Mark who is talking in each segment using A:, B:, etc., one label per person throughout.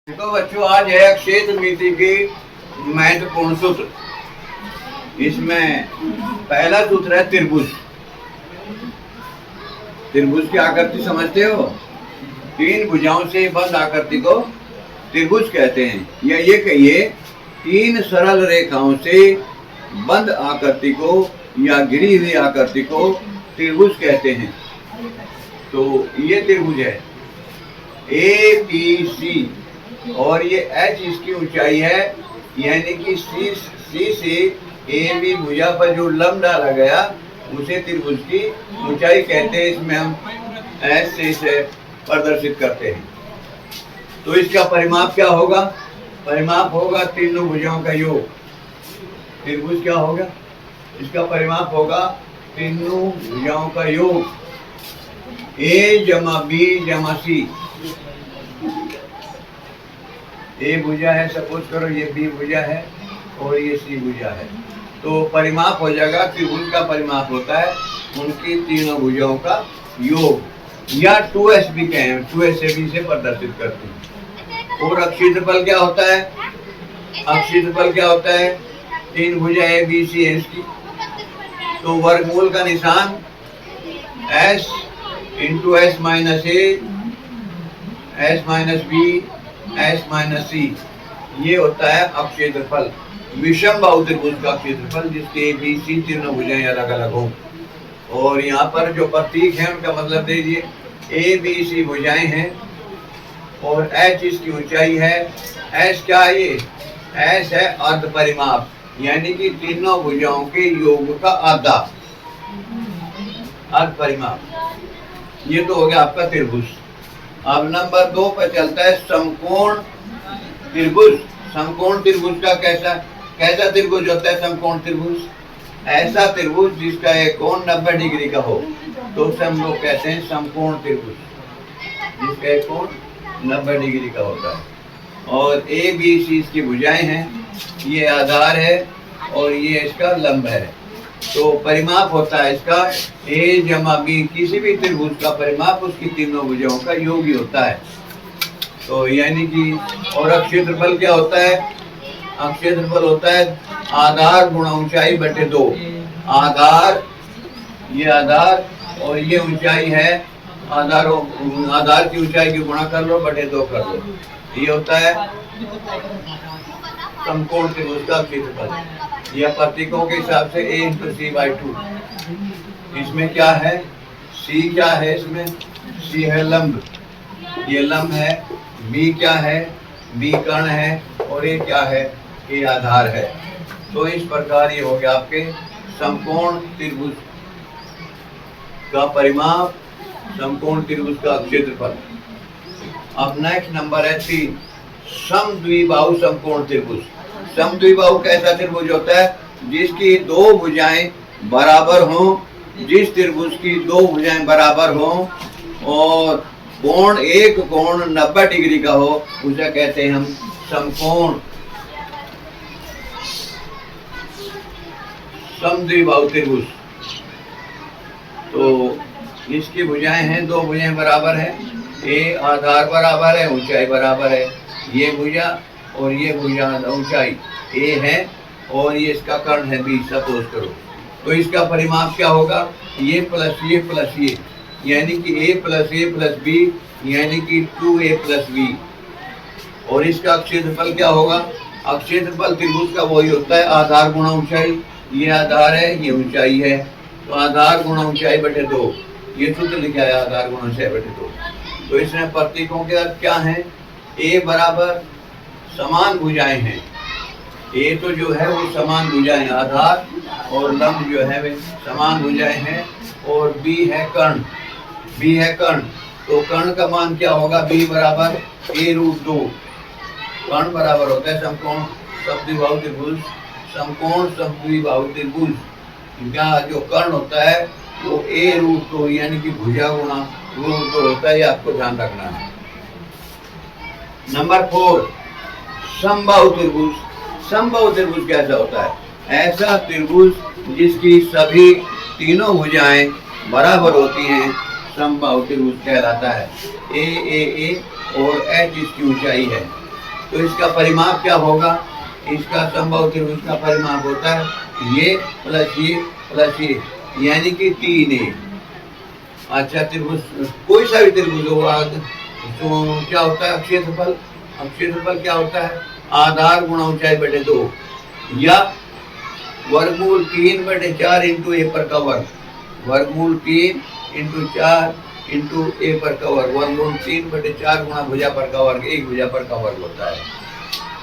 A: तो बच्चों आज है क्षेत्र नीति की महत्वपूर्ण सूत्र। इसमें पहला सूत्र है त्रिभुज। त्रिभुज की आकृति समझते हो? तीन भुजाओं से बंद आकृति को त्रिभुज कहते हैं। या ये कहिए तीन सरल रेखाओं से बंद आकृति को या घिरी हुई आकृति को त्रिभुज कहते हैं। तो ये त्रिभुज है ए बी सी और ये एच इसकी ऊंचाई है, यानी कि सी से ए बी भुजा पर जो लंब डाला गया उसे त्रिभुज की ऊंचाई कहते हैं। इसमें हम एच से इसे प्रदर्शित करते हैं। तो इसका परिमाप क्या होगा? परिमाप होगा तीनों भुजाओं का योग। त्रिभुज क्या होगा? इसका परिमाप होगा तीनों भुजाओं का योग, ए जमा बी जमा सी। ए भुजा है, सपोज करो ये बी भुजा है और ये सी भुजा है, तो परिमाप हो जाएगा। त्रिभुज का परिमाप होता है उनकी तीनों भुजाओं का योग, या 2s भी कहें, 2s से भी से प्रदर्शित करते हैं। और अक्षेत्रफल क्या होता है? अक्षेत्रफल क्या होता है? तीन भुजा ए बी सी है इसकी, तो वर्गमूल का निशान s into s minus a, s minus b, s minus c, ये होता है अक्षेत्रफल। विषम बाहु त्रिभुज का क्षेत्रफल जिसके बी सी तीनों भुजाएं अलग अलग हों। और यहाँ पर जो प्रतीक है उनका मतलब दे दिए। ए बी सी भुजाएं हैं और एच इसकी ऊंचाई है। एस क्या है? ये एस है अर्ध परिमाप, यानी कि तीनों भुजाओं के योग का आधा अर्ध परिमाप। ये तो हो गया आपका त्रिभुज। अब नंबर 2 पर चलता है समकोण त्रिभुज। समकोण त्रिभुज का कैसा त्रिभुज होता है? समकोण त्रिभुज ऐसा त्रिभुज जिसका एक कोण 90 डिग्री का हो, तो उसे हम लोग कहते हैं समकोण त्रिभुज, जिसका एक कोण 90 डिग्री का होता है। और ए बी सी इसकी भुजाएं हैं, ये आधार है और ये इसका लंब है। तो परिमाप होता है इसका ए जमा बी, किसी भी त्रिभुज का परिमाप उसकी तीनों भुजाओं का योग ही होता है। तो यानी कि और अक्षेत्रफल क्या होता है? अक्षेत्रफल होता है आधार गुणा ऊंचाई बटे 2। आधार, ये आधार और ये ऊंचाई है, आधार की ऊंचाई की गुणा कर लो बटे 2 कर लो, ये होता है समकोण त्रिभुज का क्षेत्रफल। यह प्रतीकों के हिसाब से a इंटू सी बाई 2। इसमें क्या है? c क्या है? इसमें c है लंब, ये लंब है। b क्या है? b कर्ण है और ये क्या है? ये आधार है। तो इस प्रकार ये हो गया आपके समकोण त्रिभुज का परिमाप, समकोण त्रिभुज का क्षेत्रफल। अब नेक्स्ट नंबर है 3, समद्विबाहु समकोण त्रिभुज। समद्विबाहु कैसा त्रिभुज होता है? जिसकी दो भुजाएं बराबर हों, जिस त्रिभुज की दो भुजाएं बराबर हों और कोण एक कोण 90 डिग्री का हो, उसे कहते हैं हम समकोण समद्विबाहु त्रिभुज। तो इसकी भुजाएं हैं, दो भुजाएं बराबर है, ए आधार बराबर है, ऊंचाई बराबर है। ये भुजा और ये भुजा ऊंचाई ए है और ये इसका कर्ण है बी, सपोज करो। तो इसका परिमाप क्या होगा? ये प्लस ये, यानी कि a प्लस बी, यानी कि 2a प्लस बी। और इसका क्षेत्रफल क्या होगा? क्षेत्रफल त्रिभुज का वही होता है आधार गुणा ऊंचाई। ये आधार है, ये ऊंचाई है, तो आधार गुणा ऊंचाई बटे 2। ये सूत्र लिखा है आधार गुणा ऊंचाई बटे 2। तो इसमें प्रतीकों के अर्थ क्या है? a बराबर समान भुजाएं हैं। ए तो जो है वो समान भुजाएं, आधार और लंब जो है वे समान भुजाएं हैं। और बी है कर्ण, बी है कर्ण, तो कर्ण का मान क्या होगा? बी बराबर a√2। कर्ण बराबर होता है समकोण समद्विबाहु त्रिभुज। समकोण समद्विबाहु त्रिभुज का जो कर्ण होता है वो a√2, यानी कि भुजा गुणा √2 होता है। ये आपको ध्यान रखना है। नंबर 4, समबाहु त्रिभुज। समबाहु त्रिभुज कैसा होता है? ऐसा त्रिभुज जिसकी सभी तीनों भुजाएं बराबर होती हैं, समबाहु त्रिभुज कहलाता है। ए और एच इसकी ऊंचाई है। तो इसका परिमाप क्या होगा? इसका समबाहु त्रिभुज का परिमाप होता है ये प्लस ये, यानी कि 3a। अच्छा, त्रिभुज कोई सा भी त्रिभुज होगा तो क्या होता है? क्षेत्रफल। अब क्षेत्रफल क्या होता है? आधार गुणा ऊंचाई बटे 2, या वर्गमूल 3/4 इंटू ए पर का वर्ग, वर्गमूल 3 इंटू 4 इंटू ए पर का वर्ग, वर्गमूल 3/4 गुणा भुजा पर का वर्ग, एक भुजा पर का वर्ग होता है।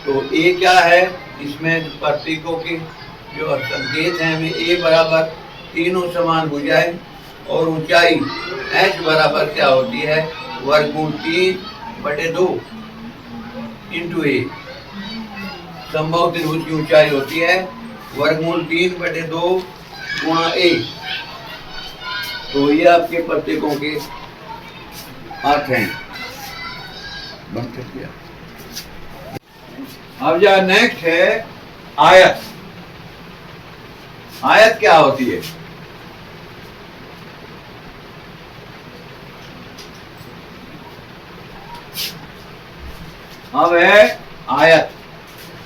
A: तो ए क्या है? इसमें प्रतीकों के जो संकेत हैं वे ए बराबर तीनों समान भुजाएं और ऊंचाई h बराबर क्या होती है? वर्गमूल 3/2 इंटू ए। समबाहु त्रिभुज की ऊंचाई होती है वर्गमूल 3/2 गुणा ए। तो ये आपके प्रतीकों के अर्थ हैं। बंद कर दिया। अब जो नेक्स्ट है आयत। आयत क्या होती है? अब है आयत।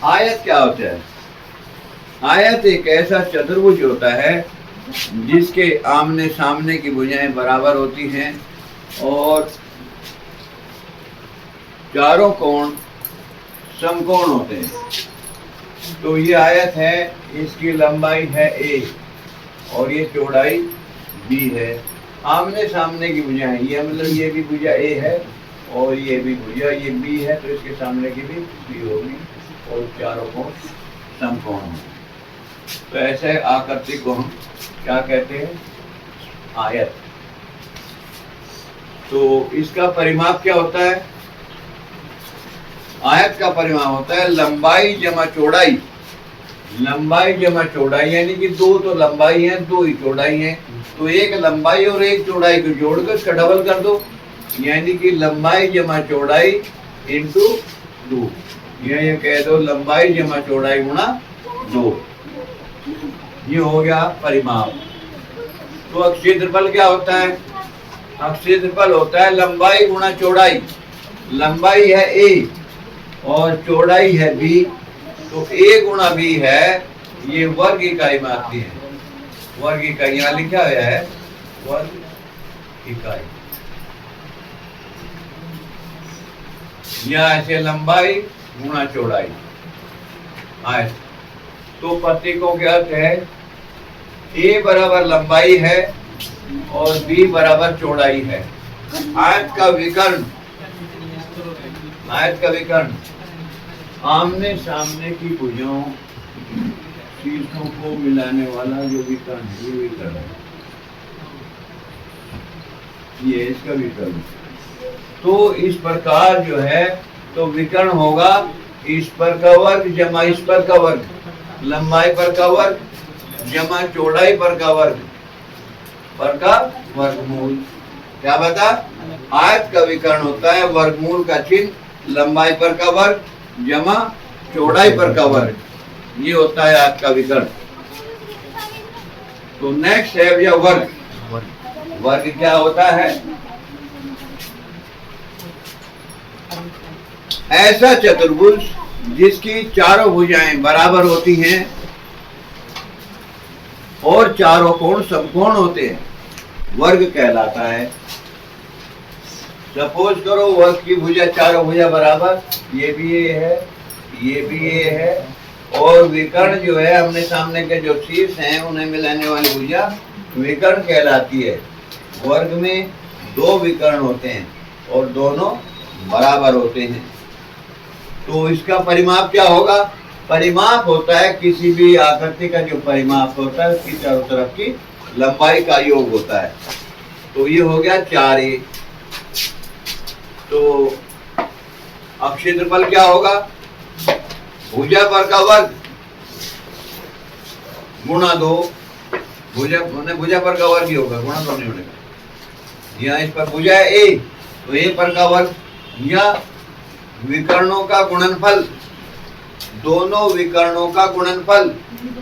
A: आयत क्या होता है? आयत एक ऐसा चतुर्भुज होता है जिसके आमने सामने की भुजाएं बराबर होती हैं और चारों कोण समकोण होते हैं। तो ये आयत है, इसकी लंबाई है a और ये चौड़ाई b है। आमने सामने की भुजाएं, ये मतलब ये भी भुजा a है और ये भी भुजा ये b है, तो इसके सामने की भी b होगी और चारों कोण समकोण होंगे। तो ऐसे आकृति को हम क्या कहते हैं? आयत। तो इसका परिमाप क्या होता है? आयत का परिमाप होता है लंबाई जमा चौड़ाई। लंबाई जमा चौड़ाई यानी कि 2 तो लंबाई है, 2 ही चौड़ाई है, तो एक लंबाई और एक चौड़ाई को जोड़कर इसका डबल कर दो, यानी कि लंबाई जमा चौड़ाई इंटू 2। ये कह दो लंबाई जमा चौड़ाई गुणा 2। ये हो गया परिमाप। तो अब क्षेत्रफल क्या होता है? अब क्षेत्रफल होता है लंबाई गुणा चौड़ाई। लंबाई है a और चौड़ाई है b, तो a गुणा b है, ये वर्ग इकाई में आती है। वर्ग इकाई यहाँ लिखा हुआ है, वर्ग इकाई। यहाँ ऐसे लंबाई गुणा चौड़ाई आयत। तो प्रतीकों के अर्थ है a बराबर लंबाई है और b बराबर चौड़ाई है। आयत का विकर्ण, आयत का विकर्ण आमने सामने की भुजाओं शीर्षों को मिलाने वाला जो विकर्ण है, ये विकर्ण है, ये इसका विकर्ण। तो इस प्रकार जो है तो विकर्ण होगा इस पर का वर्ग जमा इस पर का वर्ग, लंबाई पर का वर्ग जमा चौड़ाई पर का वर्गमूल। क्या बता? आयत का विकर्ण होता है वर्गमूल का चिन्ह लंबाई पर का वर्ग जमा चौड़ाई पर का वर्ग, ये होता है आयत का विकर्ण। तो नेक्स्ट है भैया वर्ग। वर्ग क्या होता है? ऐसा चतुर्भुज जिसकी चारों भुजाएं बराबर होती हैं और चारों कोण समकोण होते हैं, वर्ग कहलाता है। सपोज करो वर्ग की भुजा चारों भुजा बराबर, ये भी ये है, ये भी ये है, और विकर्ण जो है हमने सामने के जो शीर्ष हैं उन्हें मिलाने वाली भुजा विकर्ण कहलाती है। वर्ग में 2 विकर्ण होते हैं और दोनों बराबर होते हैं। तो इसका परिमाप क्या होगा? परिमाप होता है किसी भी आकृति का जो परिमाप होता है उसकी चारों तरफ की लंबाई का योग होता है। तो ये हो गया 4a। तो अब क्षेत्रफल क्या होगा? भुजा पर का वर्ग गुणा 2, भुजा पर का वर्ग ही होगा, गुणा 2 नहीं होगा। यहाँ इस पर भुजा है a, तो a पर का वर्ग, या विकर्णों का गुणनफल, दोनों विकर्णों का गुणनफल,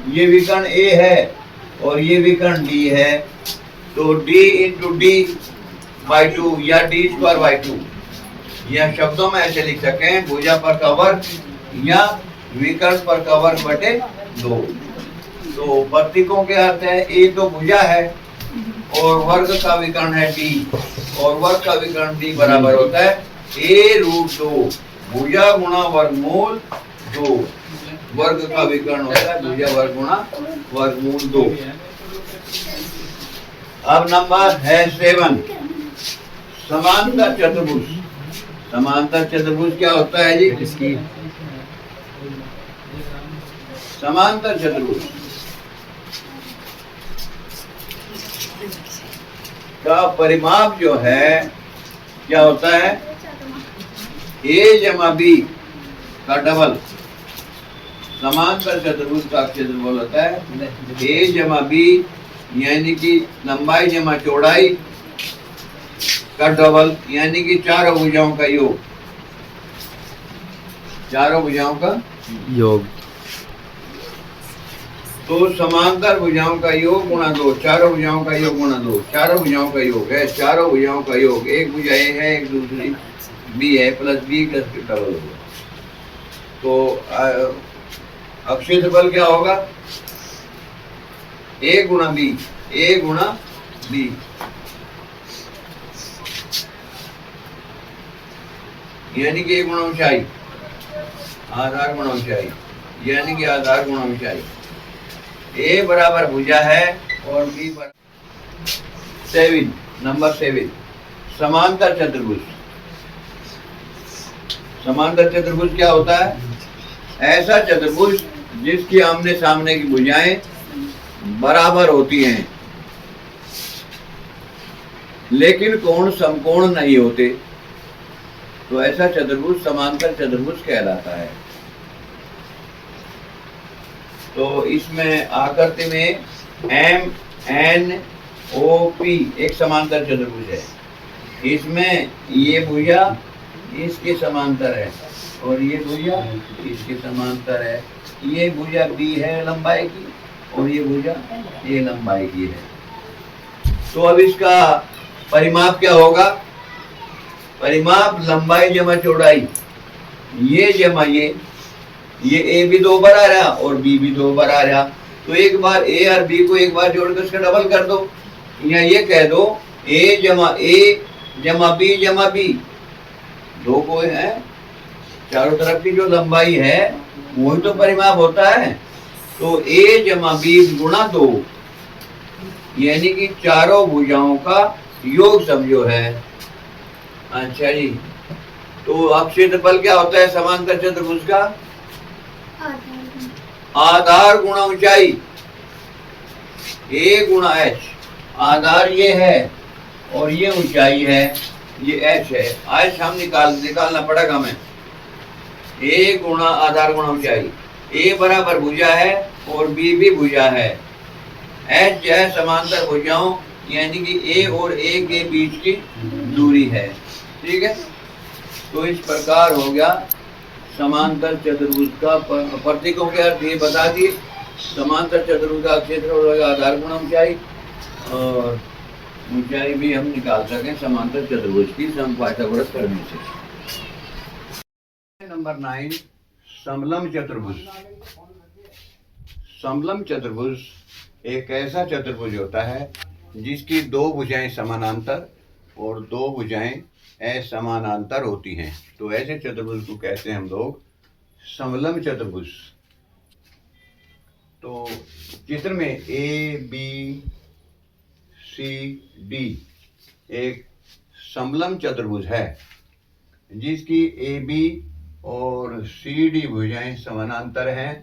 A: ये विकर्ण a है और ये विकर्ण d है, तो d इंटू d बाई 2 या d स्क्वायर बाई 2, या शब्दों में ऐसे लिख सके, भुजा पर का वर्ग या विकर्ण पर का वर्ग बटे 2। तो प्रतीकों के अर्थ है, ए तो भुजा है और वर्ग का विकर्ण है डी, और वर्ग का विकर्ण डी बराबर होता है a√2 भुजा गुणा वर्गमूल 2। वर्ग का विकर्ण होता है भुजा वर्ग गुणा वर्गमूल 2। अब नंबर है 7, समांतर चतुर्भुज। समांतर चतुर्भुज क्या होता है जी? समांतर चतुर्भुज का परिमाप जो है क्या होता है? a जमा b का डबल। समांतर चतुर्भुज का क्षेत्रफल होता है a जमा b, यानी कि लंबाई जमा चौड़ाई का डबल, यानी कि चारों भुजाओं का योग। चारों भुजाओं का
B: योग।
A: तो समांतर भुजाओं का योग गुणा 2, चारों भुजाओं का योग गुणा 2। चारों भुजाओं का योग है, चारों भुजाओं का योग। एक भुजा ए है, एक दूसरी बी है, प्लस बी प्लस डबल होगा। तो अब क्षेत्रफल क्या होगा? ए गुणा बी, ए गुणा बी। यानी कि ए गुणा ऊंचाई, आधार गुणा ऊंचाई, यानी कि आधार गुणा ऊंचाई। ए बराबर भुजा है और बी बराबर 7, नंबर 7, समांतर चतुर्भुज। समांतर चतुर्भुज क्या होता है? ऐसा चतुर्भुज जिसकी आमने सामने की भुजाएं बराबर होती हैं लेकिन कोण समकोण नहीं होते, तो ऐसा चतुर्भुज समांतर चतुर्भुज कहलाता है। तो इसमें आकृति में MNOP एक समांतर चतुर्भुज है। इसमें ये भुजा इसके समांतर है और ये भुजा इसके समांतर है। ये भुजा B है लंबाई की और ये भुजा A लंबाई की है। तो अब इसका परिमाप क्या होगा? परिमाप लंबाई जमा चौड़ाई, ये जमा ये A भी 2 बार आ रहा और B भी 2 बार आ रहा। तो एक बार A और B को एक बार जोड़कर इसका डबल कर दो, या ये कह दो A जमा B जमा B। 2 को है, चारों तरफ की जो लंबाई है वही तो परिमाप होता है। तो A जमा B गुणा 2, यानी कि चारों भुजाओं का योग समझो है। अच्छा जी, तो अब क्षेत्रफल क्या होता है समांतर चतुर्भुज का? आधार गुणा ऊंचाई, A गुणा H। आधार ये है और ये ऊंचाई है, ये H है। H हम निकालना पड़ेगा हमें। A गुणा आधार गुणा ऊंचाई। A बराबर भुजा है और B भी भुजा है। H जो है समांतर भुजाओं, यानी कि A और A के बीच की दूरी है। ठीक है, तो इस प्रकार हो गया समांतर चतुर्भुज का प्रतीकों के अर्थ ये बता दिए। समांतर चतुर्भुज का क्षेत्रफल होगा आधार गुणा ऊंचाई, और ऊंचाई भी हम निकाल सकें समांतर चतुर्भुज की समपाइथागोरस करने से। नंबर 9, समलंब चतुर्भुज। समलंब चतुर्भुज एक ऐसा चतुर्भुज होता है जिसकी 2 भुजाएं समानांतर और 2 भुजाएं असमानांतर होती हैं। तो ऐसे चतुर्भुज को कहते हैं हम लोग समलंब चतुर्भुज। तो चित्र में ABCD एक समलंब चतुर्भुज है जिसकी AB और CD भुजाएं समानांतर हैं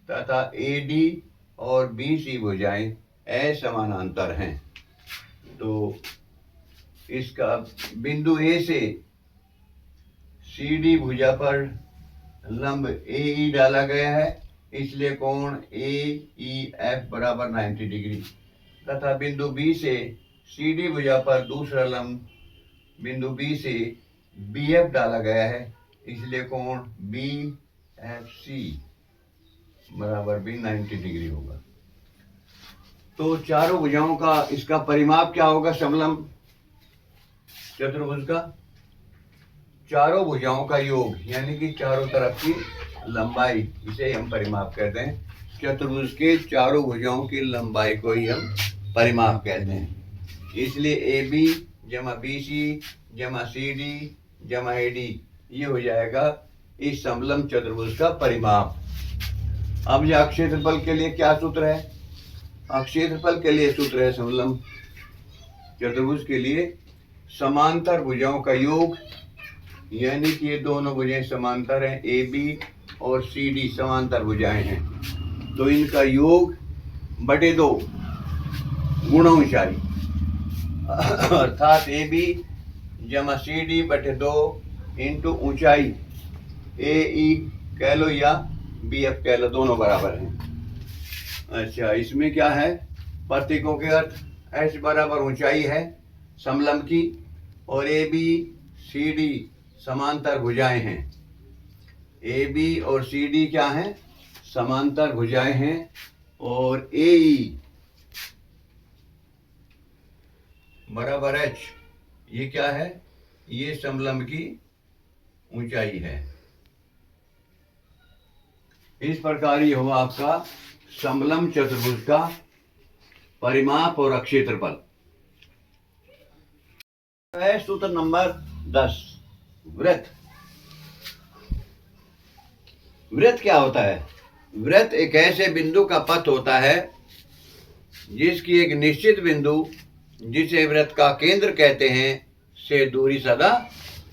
A: तथा AD और BC भुजाएं असमानांतर हैं। तो इसका बिंदु A से CD भुजा पर लंब AE डाला गया है, इसलिए कोण AEF बराबर 90 डिग्री, तथा बिंदु B से CD भुजा पर दूसरा लंब बिंदु B से BF डाला गया है, इसलिए कोण BFC बराबर भी 90 डिग्री होगा। तो चारों भुजाओं का इसका परिमाप क्या होगा समलंब चतुर्भुज का? चारों भुजाओं का योग, यानी कि चारों तरफ की लंबाई, इसे हम परिमाप कहते हैं। चतुर्भुज के चारों भुजाओं की लंबाई को ही हम परिमाप कहते हैं। इसलिए ए बी जमा बी सी जमा सी डी जमा ए डी, ये हो जाएगा इस समलंब चतुर्भुज का परिमाप। अब यह क्षेत्रफल के लिए क्या सूत्र है? क्षेत्रफल के लिए सूत्र है समलंब चतुर्भुज के लिए समांतर भुजाओं का योग, यानी कि ये दोनों भुजाएं समांतर हैं, ए बी और सी डी समांतर भुजाएं हैं, तो इनका योग बटे 2 गुणा ऊंचाई, अर्थात ए बी जमा सी डी बटे 2 इंटू ऊंचाई, ए ई कह लो या बी एफ कह लो, दोनों बराबर हैं। अच्छा, इसमें क्या है? प्रतीकों के अर्थ, एच बराबर ऊंचाई है समलंब की, और ए बी सी डी समांतर भुजाएं हैं। ए बी और सी डी क्या हैं? समांतर भुजाएं हैं। और ए ई बराबर एच, ये क्या है? ये समलंब की ऊंचाई है। इस प्रकार ये हुआ आपका समलंब चतुर्भुज का परिमाप और क्षेत्रफल। सूत्र नंबर 10, वृत्त। वृत्त क्या होता है? वृत्त एक ऐसे बिंदु का पथ होता है जिसकी एक निश्चित बिंदु, जिसे वृत्त का केंद्र कहते हैं, से दूरी सदा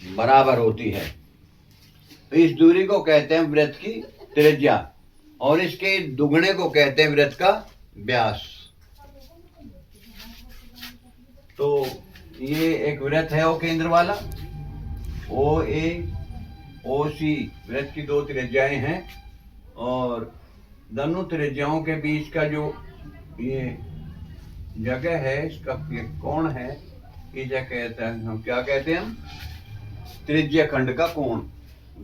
A: बराबर होती है। इस दूरी को कहते हैं वृत्त की त्रिज्या, और इसके दुगने को कहते हैं वृत्त का व्यास। तो ये एक वृत्त है ओ केंद्र वाला, ओ ए ओ सी वृत्त की 2 त्रिज्याएं हैं, और दोनों त्रिज्याओं के बीच का जो ये जगह है, इसका ये कोण है, इसे कहते हैं, हम क्या कहते हैं? त्रिज्या खंड का कोण।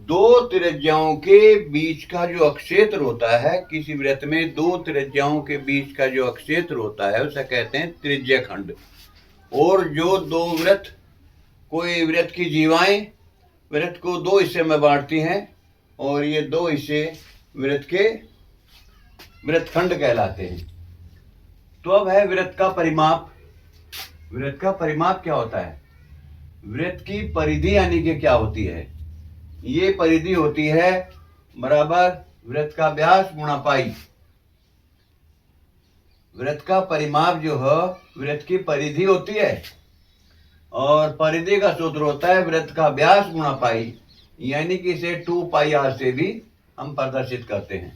A: 2 त्रिज्याओं के बीच का जो अक्षेत्र होता है, किसी वृत्त में 2 त्रिज्याओं के बीच का जो अक्षेत्र होता है, उसे कहते हैं त्रिज्या खंड। और जो 2 वृत्त, कोई वृत्त की जीवाएं वृत्त को 2 हिस्से में बांटती हैं, और ये 2 हिस्से वृत्त के वृत्तखंड कहलाते हैं। तो अब है वृत्त का परिमाप। वृत्त का परिमाप क्या होता है? वृत्त की परिधि यानी कि क्या होती है? ये परिधि होती है बराबर वृत्त का व्यास गुणा पाई। वृत्त का परिमाप जो है वृत्त की परिधि होती है, और परिधि का सूत्र होता है वृत्त का व्यास गुणा पाई, यानी कि इसे 2 पाई आर से भी हम प्रदर्शित करते हैं।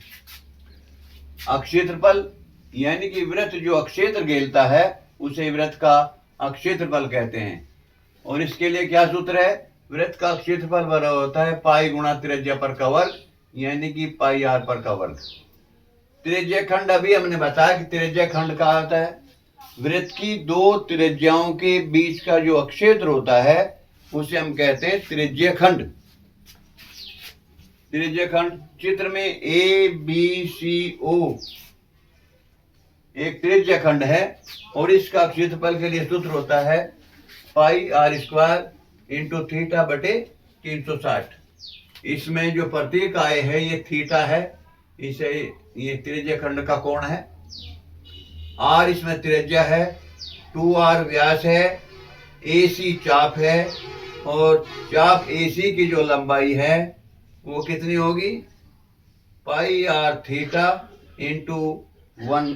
A: क्षेत्रफल यानी कि वृत्त जो अक्षेत्र घेरता है उसे वृत्त का क्षेत्रफल कहते हैं, और इसके लिए क्या सूत्र है? वृत्त का क्षेत्रफल बराबर होता है पाई गुणा त्रिज्या पर का वर्ग, यानी कि पाई आर पर का वर्ग। त्रिज्या खंड अभी हमने बताया कि त्रिज्या खंड का होता है वृत्त की 2 त्रिज्याओं के बीच का जो अक्षेत्र होता है, उसे हम कहते हैं त्रिज्या खंड। त्रिज्या खंड चित्र में ए बी सी ओ एक त्रिज्या खंड है, और इसका क्षेत्रफल के लिए सूत्र होता है पाई आर स्क्वायर इंटू थीटा बटे 360। इसमें जो प्रतीक आए है ये थीटा है, इसे ये त्रिज्या खंड का कोण है, आर इसमें त्रिज्या है, 2r व्यास है, AC चाप है, और चाप AC की जो लंबाई है वो कितनी होगी? पाई आर थीटा इंटू 1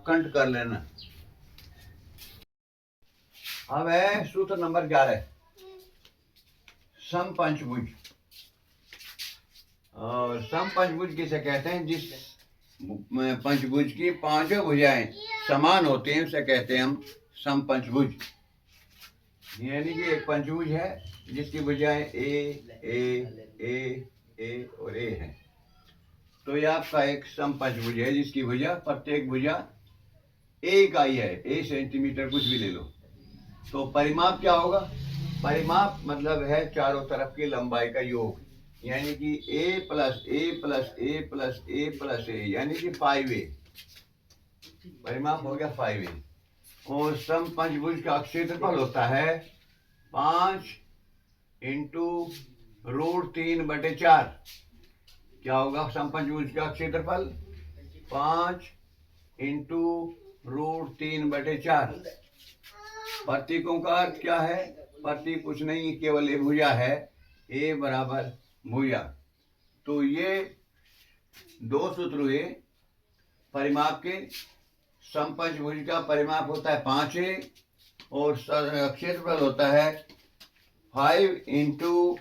A: कंट कर लेना। अब है सूत्र नंबर 11, समपंचभुज। और समपंचभुज किसे कहते हैं? जिस पंचभुज की 5 भुजाएं समान होती हैं उसे कहते हैं हम समपंचभुज। यानी कि एक पंचभुज है जिसकी भुजाएं ए और ए हैं, तो यह आपका एक समपंचभुज है जिसकी भुजा, प्रत्येक भुजा ए इकाई है, ए सेंटीमीटर कुछ भी ले लो। तो परिमाप क्या होगा? परिमाप मतलब है चारों तरफ की लंबाई का योग, यानी कि ए प्लस ए प्लस ए प्लस ए प्लस ए, यानी कि 5a। परिमाप हो गया 5a। और समपंचभुज का क्षेत्रफल होता है 5 इंटू √3/4 क्या होगा समपंचभुज का क्षेत्रफल? 5 इंटू √3/4। प्रतीकों का अर्थ क्या है? प्रतीक कुछ नहीं, केवल ये भुजा है, ए बराबर भुजा। तो ये दो सूत्र हुए परिमाप के। समपंचभुज का परिमाप होता है 5a और क्षेत्रफल होता है 5 इंटू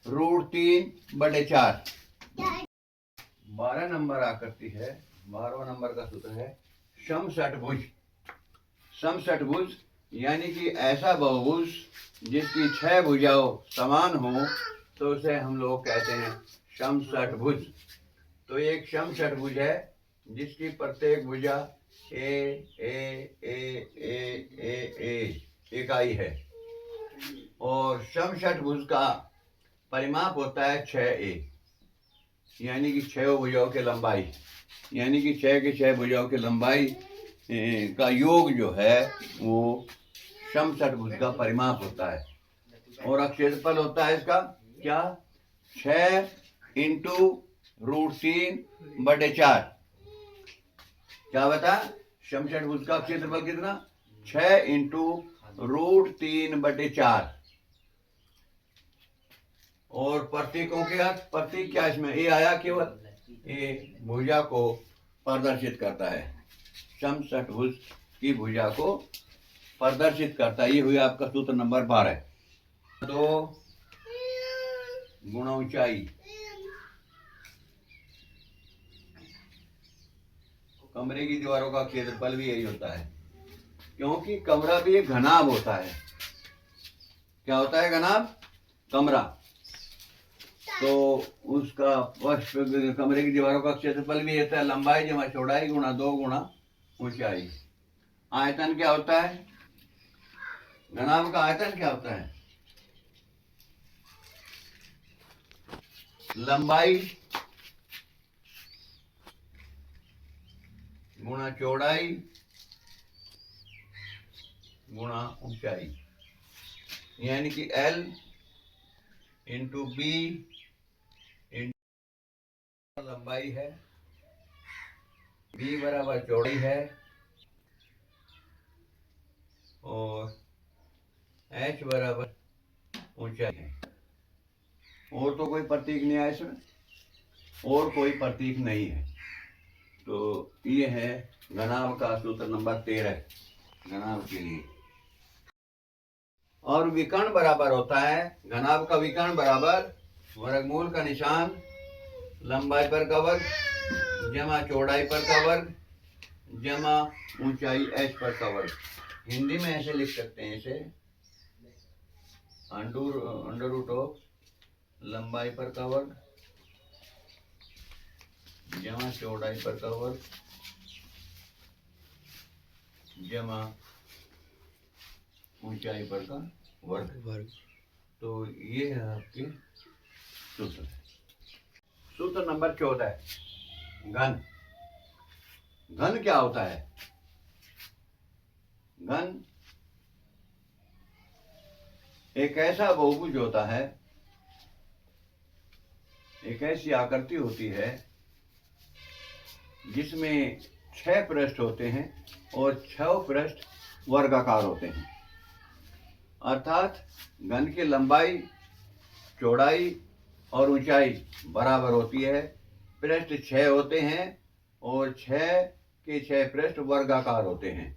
A: √3/4। 12 नंबर आकृति है, 12वां नंबर का सूत्र है समषटभुज। समषटभुज यानी कि ऐसा बहुभुज जिसकी 6 भुजाओं समान हो, तो उसे हम लोग कहते हैं समषटभुज। तो एक समषटभुज है जिसकी प्रत्येक भुजा ए ए ए ए ए ए इकाई है, और समषटभुज का परिमाप होता है 6a, यानी कि 6 भुजाओं की लंबाई, यानी कि 6 के 6 भुजाओं की लंबाई का योग जो है वो समषटभुज का परिमाप होता है। और क्षेत्रफल होता है इसका क्या? 6 इंटू √3/4। क्या बता? समषटभुज का क्षेत्रफल कितना? 6 इंटू √3/4। और प्रतीकों के अर्थ, प्रतीक क्या इसमें? ए आया केवल, ये भुजा को प्रदर्शित करता है, समषटभुज की भुजा को प्रदर्शित करता है। ये हुआ आपका सूत्र नंबर 12। तो गुणा ऊंचाई, कमरे की दीवारों का क्षेत्रफल भी यही होता है, क्योंकि कमरा भी एक घनाभ होता है। क्या होता है? घनाभ कमरा। तो उसका कमरे की दीवारों का क्षेत्रफल भी होता है लंबाई जमा चौड़ाई गुणा 2 गुणा ऊंचाई। आयतन क्या होता है? घनाभ का आयतन क्या होता है? लंबाई गुणा चौड़ाई गुणा ऊंचाई, यानी कि L इंटू बी इंटू लंबाई है, बी बराबर चौड़ाई है, और H बराबर ऊंचाई है। और तो कोई प्रतीक नहीं है इसमें, और कोई प्रतीक नहीं है। तो ये है घनाभ का सूत्र नंबर 13 घनाभ के लिए। और विकर्ण बराबर होता है, घनाभ का विकर्ण बराबर वर्गमूल का निशान लंबाई पर का वर्ग जमा चौड़ाई पर का वर्ग जमा ऊंचाई h पर का वर्ग। हिंदी में ऐसे लिख सकते हैं इसे, अंडर रूट ऑफ लंबाई पर का वर्ग जमा चौड़ाई पर का वर्ग जमा ऊंचाई पर का वर्ग। तो ये है आपके सूत्र। सूत्र नंबर 14 घन। घन क्या होता है? घन एक ऐसा बहुभुज होता है, एक ऐसी आकृति होती है जिसमें 6 पृष्ठ होते हैं और 6 पृष्ठ वर्गाकार होते हैं। अर्थात घन की लंबाई चौड़ाई और ऊंचाई बराबर होती है। पृष्ठ 6 होते हैं और 6 के 6 पृष्ठ वर्गाकार होते हैं।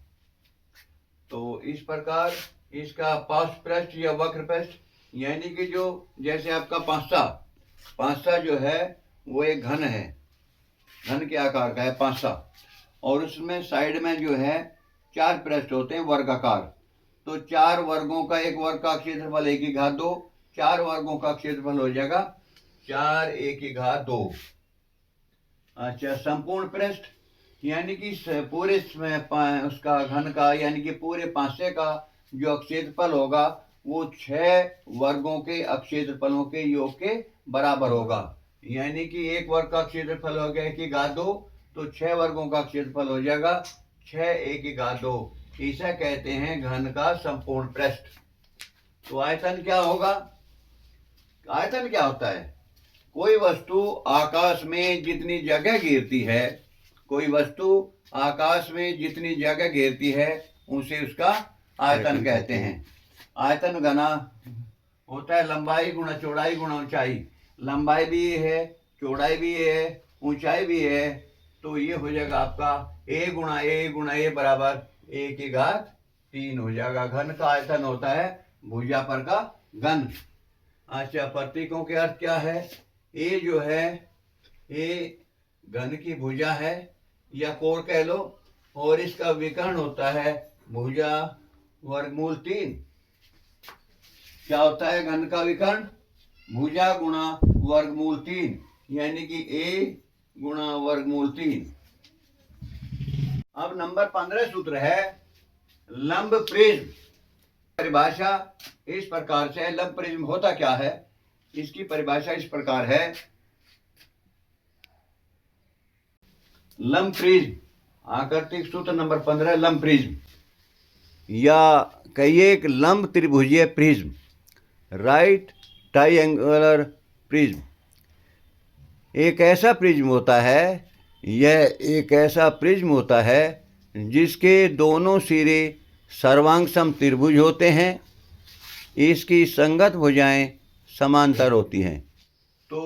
A: तो इस प्रकार इसका पार्श्व पृष्ठ या वक्र पृष्ठ, यानी कि जो जैसे आपका पांसा जो है वो एक घन है, घन के आकार का है पांसा, और उसमें साइड में जो है 4 पृष्ठ होते हैं वर्गाकार। तो 4 वर्गों का एक वर्ग का क्षेत्रफल 1/2, 4 वर्गों का क्षेत्रफल हो जाएगा 4 1/2। अच्छा, संपूर्ण पृष्ठ यानी कि पूरे उसका घन का यानी कि पूरे पांसे का जो क्षेत्रफल होगा वो 6 वर्गों के क्षेत्रफलों के योग के बराबर होगा। यानी कि एक वर्ग का क्षेत्रफल हो गया 1/2, तो 6 वर्गों का क्षेत्रफल हो जाएगा 6 1/2। इसे कहते हैं घन का संपूर्ण पृष्ठ। तो आयतन क्या होगा? आयतन क्या होता है? कोई वस्तु आकाश में जितनी जगह घेरती है, कोई वस्तु आकाश में जितनी जगह घेरती है उसे उसका आयतन कहते हैं। आयतन घना होता है लंबाई गुणा चौड़ाई गुणा ऊंचाई। लंबाई भी ये है, चौड़ाई भी ये है, ऊंचाई भी है, तो ये हो जाएगा आपका a बराबर a की घात 3 हो जाएगा। घन का आयतन होता है भुजा पर का घन। अच्छा, प्रतीकों के अर्थ क्या है? ए जो है, ए घन की भुजा है या कोण कह लो, और इसका विकर्ण होता है भुजा वर्गमूल 3। क्या होता है घन का विकर्ण? भुजा गुणा वर्गमूल 3, यानी कि ए गुणा वर्गमूल 3। अब नंबर 15 सूत्र है लंब प्रिज्म। परिभाषा इस प्रकार से है। लंब प्रिज्म होता क्या है? इसकी परिभाषा इस प्रकार है। लंब प्रिज्म, आकृतिक सूत्र नंबर 15, लंब प्रिज्म या कहिए एक लंब त्रिभुजीय प्रिज्म, राइट ट्राइएंगुलर प्रिज्म एक ऐसा प्रिज्म होता है, यह एक ऐसा प्रिज्म होता है जिसके दोनों सिरे सर्वांग सम त्रिभुज होते हैं। इसकी संगत भुजाएं समांतर होती हैं। तो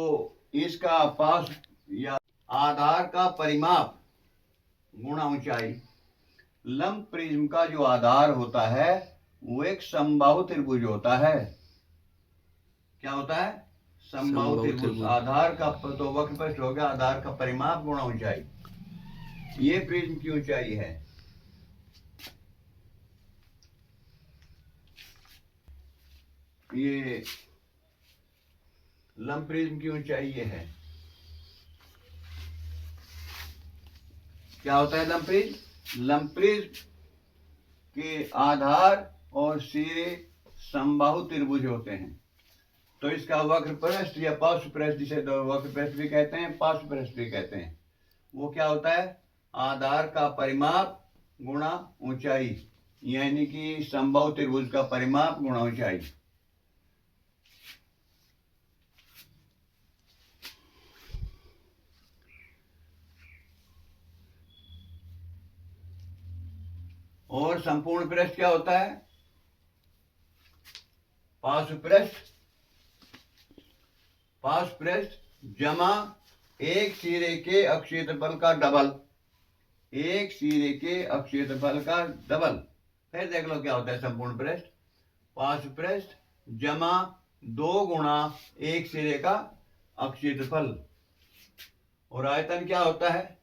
A: इसका पास या आधार का परिमाप गुणा ऊंचाई। लंब प्रिज्म का जो आधार होता है वो एक समबाहु त्रिभुज होता है। क्या होता है? समबाहु त्रिभुज। आधार का तो वक्रपृष्ठ हो गया, आधार का परिमाप गुणा ऊंचाई। ये प्रिज्म की ऊंचाई है। ये लंब प्रिज्म की ऊंचाई ये है। क्या होता है लंब प्रिज्म? लंब प्रिज्म के आधार और सिरे समबाहु त्रिभुज होते हैं। तो इसका वक्रपृष्ठ या पार्श्वपृष्ठ, जिसे वक्रपृष्ठ भी कहते हैं, पार्श्वपृष्ठ भी कहते हैं, वो क्या होता है? आधार का परिमाप गुणा ऊंचाई, यानी कि समबाहु त्रिभुज का परिमाप गुणा ऊंचाई। और संपूर्ण पृष्ठ क्या होता है? पार्श्वपृष्ठ जमा एक सिरे के अक्षेत्रफल का डबल। एक सिरे के अक्षेत्रफल का डबल। फिर देख लो क्या होता है संपूर्ण पृष्ठ। पार्श्वपृष्ठ जमा 2 गुणा एक सिरे का अक्षेत्रफल। और आयतन क्या होता है?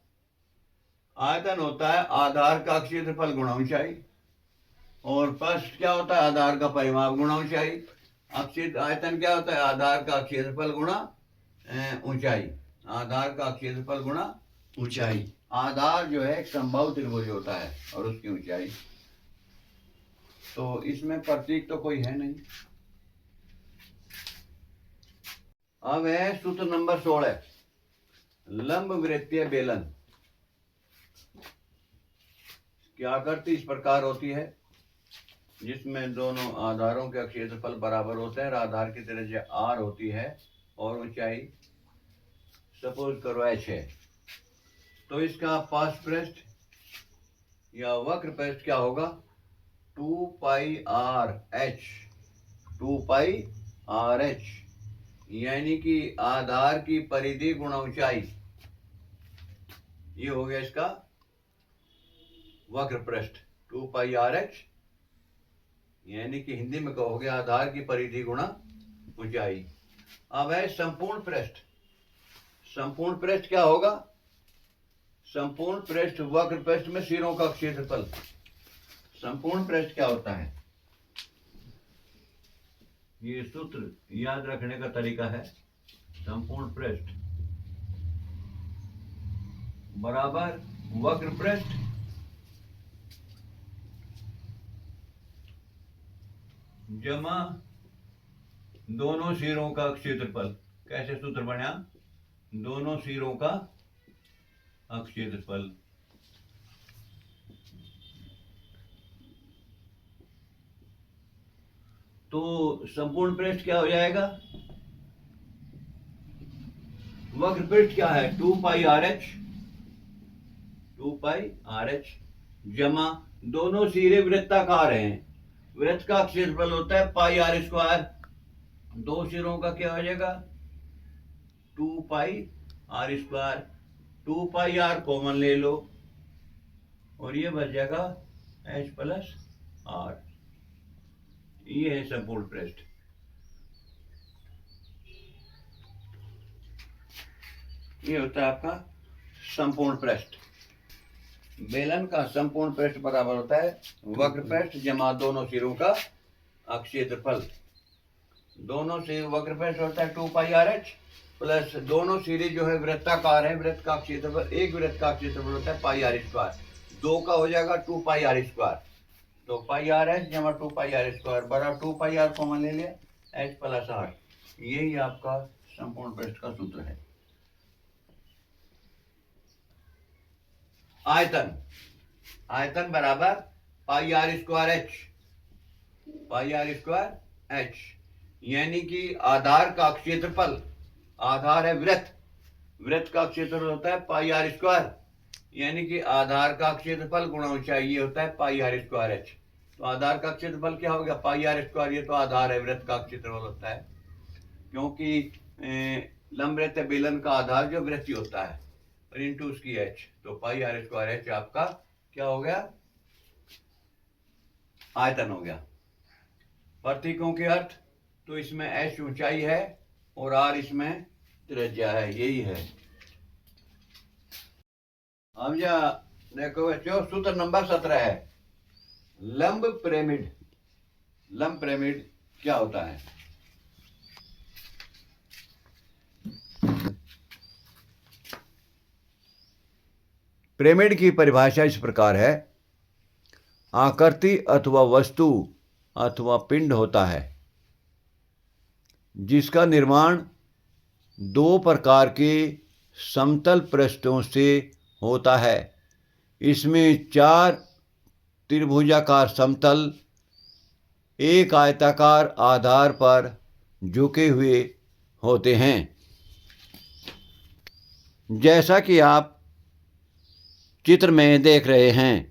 A: आयतन होता है आधार का क्षेत्रफल गुणा ऊंचाई। और पृष्ठ क्या होता है? आधार का परिमाप गुणा ऊंचाई। आयतन क्या होता है? आधार का क्षेत्रफल गुणा ऊंचाई। आधार का क्षेत्रफल गुणा ऊंचाई। आधार जो है एक समबाहु त्रिभुज होता है और उसकी ऊंचाई। तो इसमें प्रतीक तो कोई है नहीं। अब है सूत्र नंबर 16, लंब वृत्तीय बेलन की आकृति इस प्रकार होती है, जिसमें दोनों आधारों के क्षेत्रफल बराबर होते हैं। आधार की त्रिज्या r होती है और ऊंचाई सपोज करो h है। तो इसका पार्श्वपृष्ठ या वक्रपृष्ठ क्या होगा? 2 पाई r h, यानी कि आधार की परिधि गुणा ऊंचाई। ये हो गया इसका वक्रपृष्ठ 2 पाई r h, यानी कि हिंदी में कहोगे आधार की परिधि गुणा ऊंचाई। अब है संपूर्ण पृष्ठ। संपूर्ण पृष्ठ क्या होगा? संपूर्ण पृष्ठ वक्रपृष्ठ में सिरों का क्षेत्रफल। संपूर्ण पृष्ठ क्या होता है? ये सूत्र याद रखने का तरीका है। संपूर्ण पृष्ठ बराबर वक्रपृष्ठ जमा दोनों सिरों का क्षेत्रफल। कैसे सूत्र बना? दोनों सिरों का क्षेत्रफल। तो संपूर्ण पृष्ठ क्या हो जाएगा? वक्र पृष्ठ क्या है? 2πRH, 2πRH जमा दोनों सिरे वृत्ताकार हैं, वृत्त का क्षेत्रफल होता है πr²। दो सिरों का क्या हो जाएगा? 2πr²। 2πr कॉमन ले लो और ये बच जाएगा h+r। ये है संपूर्ण पृष्ठ। ये होता है आपका संपूर्ण पृष्ठ। बेलन का संपूर्ण पृष्ठ बराबर होता है वक्र पृष्ठ जमा दोनों सिरों का क्षेत्रफल। दोनों से वक्र पृष्ठ होता है 2πRH प्लस दोनों सिरे जो है वृत्ताकार है, वृत्त का क्षेत्रफल, एक वृत्त का क्षेत्रफल होता है πr²। दो का हो जाएगा 2πr²। तो πRH जमा 2πr² बराबर 2πr कॉमन ले लिया h+r। यही आपका संपूर्ण पृष्ठ का सूत्र है। आयतन, आयतन बराबर πr²h, πr²h यानी कि आधार का क्षेत्रफल, आधार है वृत्त, वृत्त का क्षेत्रफल होता है πr² यानी कि आधार का क्षेत्रफल गुणा ऊंचाई, ये होता है πr²h। तो आधार का क्षेत्रफल क्या हो गया? πr²। ये तो आधार है, वृत्त का क्षेत्रफल होता है, क्योंकि लंबवृत्त बेलन का आधार जो वृत्त होता है और इंटू उसकी h। तो πr²h आपका क्या हो गया? आयतन हो गया। प्रतीकों के अर्थ, तो इसमें h ऊंचाई है और r इसमें त्रिज्या है, यही है। अब जा देखो बच्चों, सूत्र नंबर 17 है लंब पिरामिड। लंब पिरामिड क्या होता है? पिरामिड की परिभाषा इस प्रकार है, आकृति अथवा वस्तु अथवा पिंड होता है जिसका निर्माण दो प्रकार के समतल पृष्ठों से होता है। इसमें चार त्रिभुजाकार समतल एक आयताकार आधार पर झुके हुए होते हैं। जैसा कि आप चित्र में देख रहे हैं।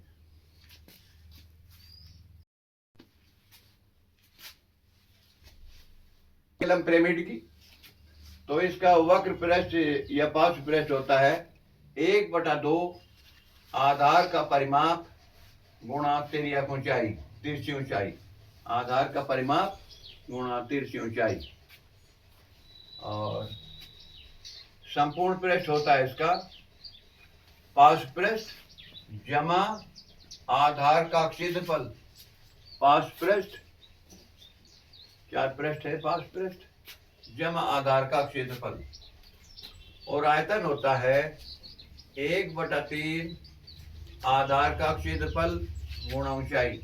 A: लंब पिरामिड की, तो इसका वक्र पृष्ठ या पार्श्व पृष्ठ होता है 1/2 आधार का परिमाप गुणा तिर्यक ऊंचाई, तिरछी ऊंचाई। आधार का परिमाप गुणा तिरछी ऊंचाई। और संपूर्ण पृष्ठ होता है इसका पार्श्व पृष्ठ जमा आधार का क्षेत्रफल। पार्श्व पृष्ठ, चार पृष्ठ है पार्श्व पृष्ठ जमा आधार का क्षेत्रफल। और आयतन होता है 1/3 आधार का क्षेत्रफल गुणा ऊंचाई।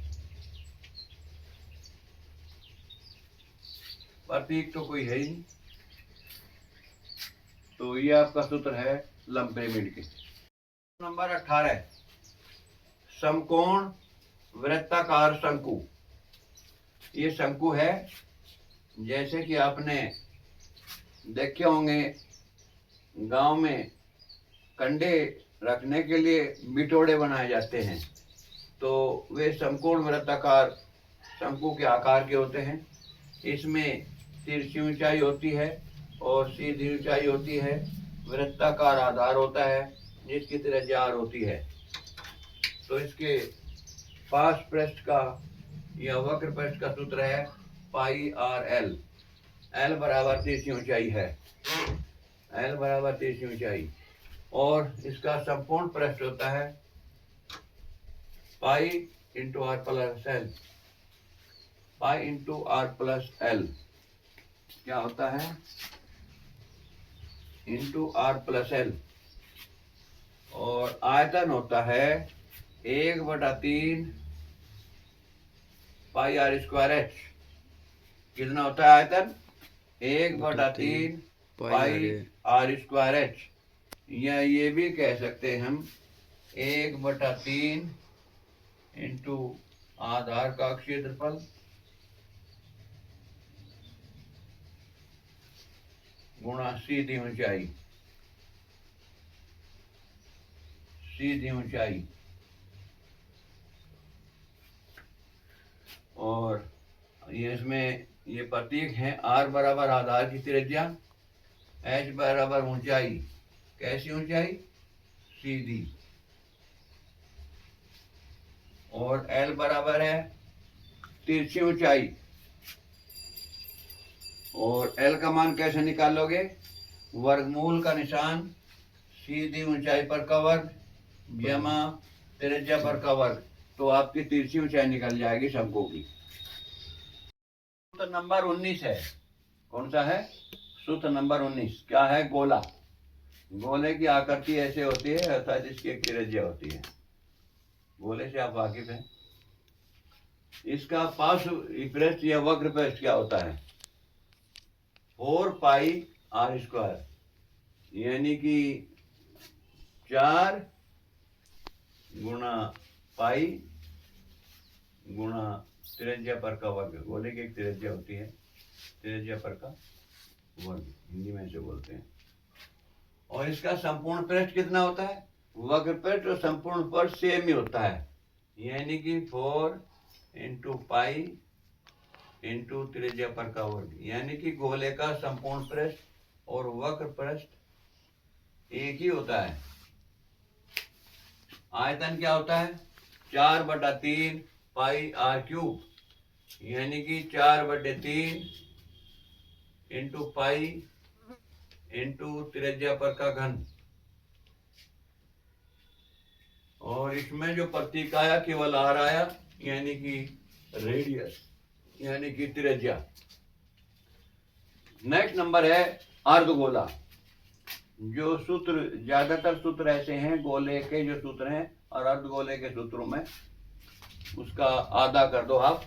A: प्रतीक तो कोई है ही नहीं। तो ये आपका सूत्र है लंब पिरामिड के। नंबर 18 समकोण वृत्ताकार शंकु। ये शंकु है, जैसे कि आपने देखे होंगे गांव में कंडे रखने के लिए बिटोड़े बनाए जाते हैं, तो वे समकोण वृत्ताकार शंकु के आकार के होते हैं। इसमें तिरछी ऊंचाई होती है और सीधी ऊंचाई होती है। वृत्ताकार आधार होता है जिसकी त्रिज्या r होती है। तो इसके पार्श्व पृष्ठ का या वक्र पृष्ठ का सूत्र है πrl। l बराबर तिरछी ऊंचाई है, l बराबर तिरछी ऊंचाई। और इसका संपूर्ण पृष्ठ होता है pi into R plus L. Pi into R plus L क्या होता है? Into R plus L. और आयतन होता है 1/3 पाई r²h। कितना होता है आयतन? 1/3 पाई r²h। या ये भी कह सकते हैं हम 1/3 इंटू आधार का क्षेत्रफल गुणा सीधी ऊंचाई। सीधी ऊंचाई। और ये इसमें ये प्रतीक है, आर बराबर आधार की त्रिज्या, एच बराबर ऊंचाई। कैसी ऊंचाई? सीधी। और एल बराबर है तिरछी ऊंचाई। और एल का मान कैसे निकालोगे? वर्गमूल का निशान, सीधी ऊंचाई पर का वर्ग जमा त्रिज्या पर का वर्ग, तो आपकी तिरछी ऊंचाई निकल जाएगी शंकु की। सूत्र नंबर 19 है। कौन सा है? सूत्र नंबर 19 क्या है? गोला। गोले की आकृति ऐसे होती है अर्थात इसकी एक त्रिज्या होती है। गोले से आप वाकिफ हैं। इसका पार्श्व पृष्ठ या वक्र पृष्ठ क्या होता है? 4 पाई आर स्क्वायर, यानी कि 4 गुणा पाई गुणा त्रिज्या पर का वर्ग। गोले की एक त्रिज्या होती है, त्रिज्या पर का वर्ग हिंदी में ऐसे बोलते हैं। और इसका संपूर्ण पृष्ठ कितना होता है? वक्र पृष्ठ और संपूर्ण पृष्ठ सेम ही होता है, यानी कि 4 इंटू पाई इंटू त्रिज्या पर का वर्ग, यानी कि गोले का संपूर्ण पृष्ठ और वक्र पृष्ठ एक ही होता है। आयतन क्या होता है? 4/3 पाई आर क्यूब, यानी कि 4/3 इंटू पाई इंटू त्रिज्या पर का घन। और इसमें जो प्रतीक आया केवल आर आया, यानी कि रेडियस, यानी कि त्रिज्या। नेक्स्ट नंबर है अर्धगोला। जो सूत्र, ज्यादातर सूत्र ऐसे हैं गोले के जो सूत्र हैं और अर्धगोले के सूत्रों में उसका आधा कर दो आप,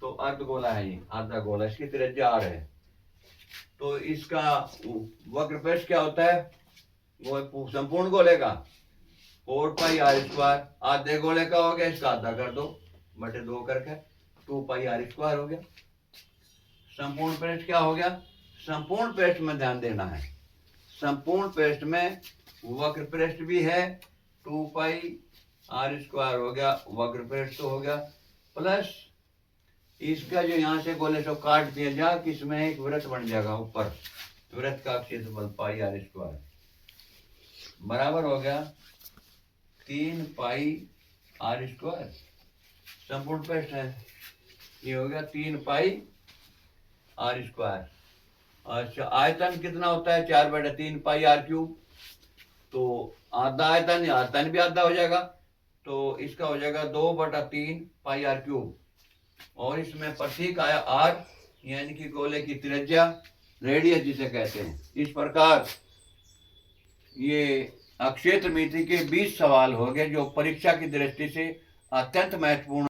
A: तो अर्धगोला है ये, आधा गोला। इसकी त्रिज्या आर है। तो इसका वक्र पृष्ठ क्या होता है? वो संपूर्ण गोले का 4 पाई आर स्क्वायर, आधे गोले का हो गया, इसका आधा कर दो बटे 2 करके 2 पाई आर स्क्वायर हो गया। संपूर्ण पृष्ठ क्या हो गया? संपूर्ण पृष्ठ में ध्यान देना है, संपूर्ण पृष्ठ में वक्र पृष्ठ भी है, 2 पाई आर स्क्वायर हो गया, वक्र पृष्ठ तो हो गया, प्लस इसका जो यहाँ से गोले से काट दिया जा, किसमें एक वृत्त बन जाएगा ऊपर, वृत्त का क्षेत्रफल पाई आर स्क्वायर बराबर हो गया 3 पाई आर स्क्वायर। संपूर्ण पृष्ठ है, ये हो गया 3 पाई आर स्क्वायर। अच्छा, आयतन कितना होता है? 4/3 पाई आर क्यूब। तो आधा आयतन, आयतन भी आधा हो जाएगा, तो इसका हो जाएगा 2/3 पाई आर क्यूब। और इसमें प्रतीक आया आर, यानी कि गोले की त्रिज्या, रेडियस जिसे कहते हैं। इस प्रकार ये अक्षेत्रमिति के 20 सवाल हो गए जो परीक्षा की दृष्टि से अत्यंत महत्वपूर्ण